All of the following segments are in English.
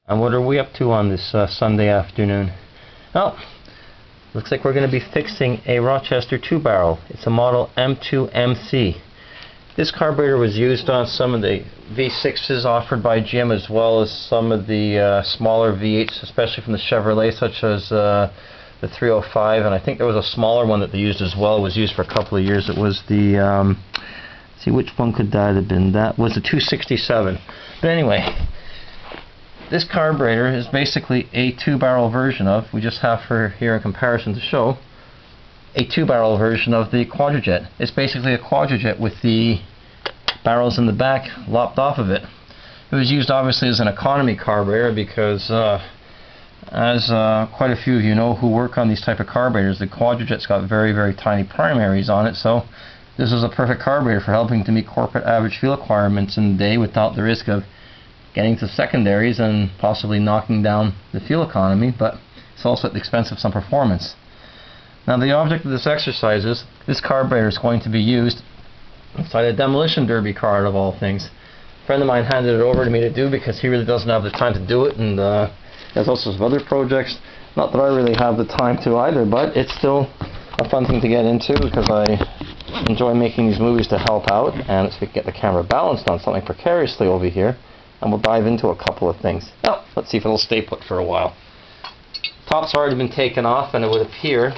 And what are we up to on this Sunday afternoon? Oh, looks like we're going to be fixing a Rochester 2-barrel. It's a model M2MC. This carburetor was used on some of the V6s offered by GM, as well as some of the smaller V8s, especially from the Chevrolet, such as the 305, and I think there was a smaller one that they used as well. It was used for a couple of years. It was the, see, which one could that have been? That was the 267. But anyway, this carburetor is basically a 2-barrel version of, we just have for here in comparison to show, a 2-barrel version of the Quadrajet. It's basically a Quadrajet with the barrels in the back lopped off of it. It was used obviously as an economy carburetor because as quite a few of you know who work on these type of carburetors, the Quadrajet's got very, very tiny primaries on it, so this is a perfect carburetor for helping to meet corporate average fuel requirements in the day without the risk of getting to secondaries and possibly knocking down the fuel economy, but it's also at the expense of some performance. Now, the object of this exercise is this carburetor is going to be used inside a demolition derby car, of all things. A friend of mine handed it over to me to do because he really doesn't have the time to do it, and there's also some other projects. Not that I really have the time to either, but it's still a fun thing to get into because I enjoy making these movies to help out, and if we can get the camera balanced on something precariously over here, and we'll dive into a couple of things. Oh, let's see if it'll stay put for a while. Top's already been taken off, and it would appear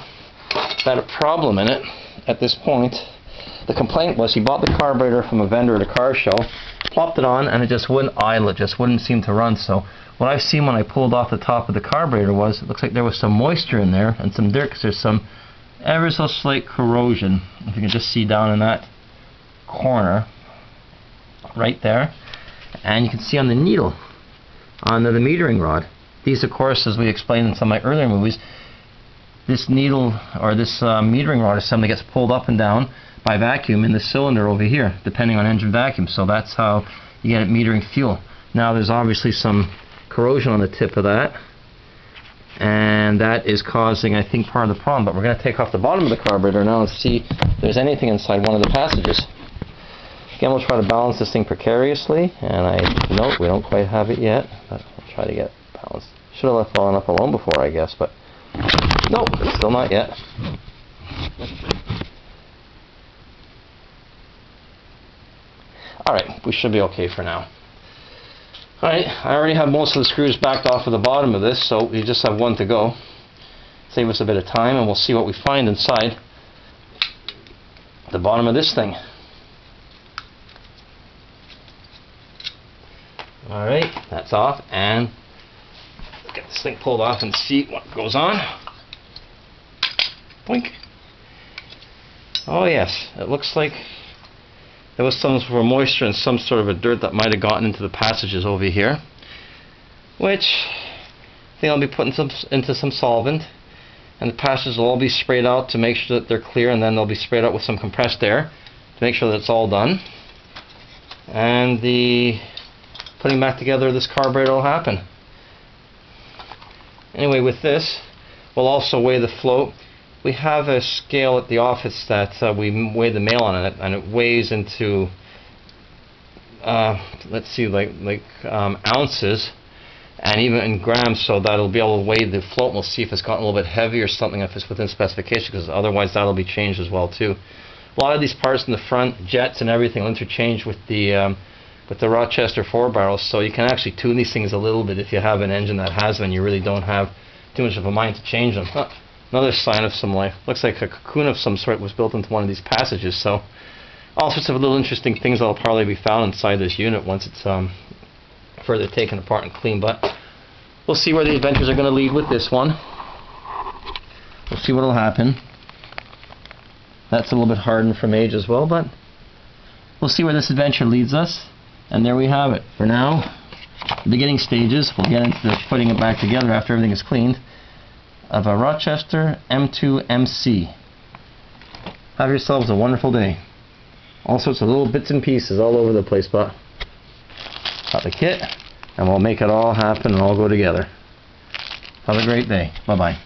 that a problem in it at this point. The complaint was he bought the carburetor from a vendor at a car show, plopped it on, and it just wouldn't idle, it just wouldn't seem to run. So what I've seen when I pulled off the top of the carburetor was, it looks like there was some moisture in there and some dirt, because there's some ever so slight corrosion. If you can just see down in that corner right there, and you can see on the needle on the metering rod. These, of course, as we explained in some of my earlier movies, this needle or this metering rod assembly gets pulled up and down by vacuum in the cylinder over here, depending on engine vacuum. So that's how you get it metering fuel. Now there's obviously some corrosion on the tip of that, and that is causing, I think, part of the problem. But we're going to take off the bottom of the carburetor now and see if there's anything inside one of the passages. Again, we'll try to balance this thing precariously, and note we don't quite have it yet, but we'll try to get it balanced. Should have left long enough alone before, I guess, but nope, still not yet. Alright, we should be okay for now. Alright, I already have most of the screws backed off of the bottom of this, so we just have one to go. Save us a bit of time, and we'll see what we find inside the bottom of this thing. Alright, that's off, and let's get this thing pulled off and see what goes on. Boink. Oh yes, it looks like there was some sort of moisture and some sort of a dirt that might have gotten into the passages over here, which I think I'll be putting into some solvent, and the passages will all be sprayed out to make sure that they're clear, and then they'll be sprayed out with some compressed air to make sure that it's all done, and the putting back together of this carburetor will happen. Anyway, with this, we'll also weigh the float. We have a scale at the office that we weigh the mail on it, and it weighs into let's see, like ounces, and even in grams, so that'll be able to weigh the float, and we'll see if it's gotten a little bit heavy or something, if it's within specification, because otherwise that'll be changed as well too. A lot of these parts in the front, jets and everything, will interchange with the Rochester 4-barrels, so you can actually tune these things a little bit if you have an engine that has them and you really don't have too much of a mind to change them. Another sign of some life. Looks like a cocoon of some sort was built into one of these passages, so all sorts of little interesting things that will probably be found inside this unit once it's further taken apart and cleaned. But we'll see where the adventures are going to lead with this one. We'll see what will happen. That's a little bit hardened from age as well, but we'll see where this adventure leads us. And there we have it. For now, the beginning stages. We'll get into putting it back together after everything is cleaned, of a Rochester M2MC. Have yourselves a wonderful day. All sorts of little bits and pieces all over the place, but got the kit, and we'll make it all happen and all go together. Have a great day. Bye-bye.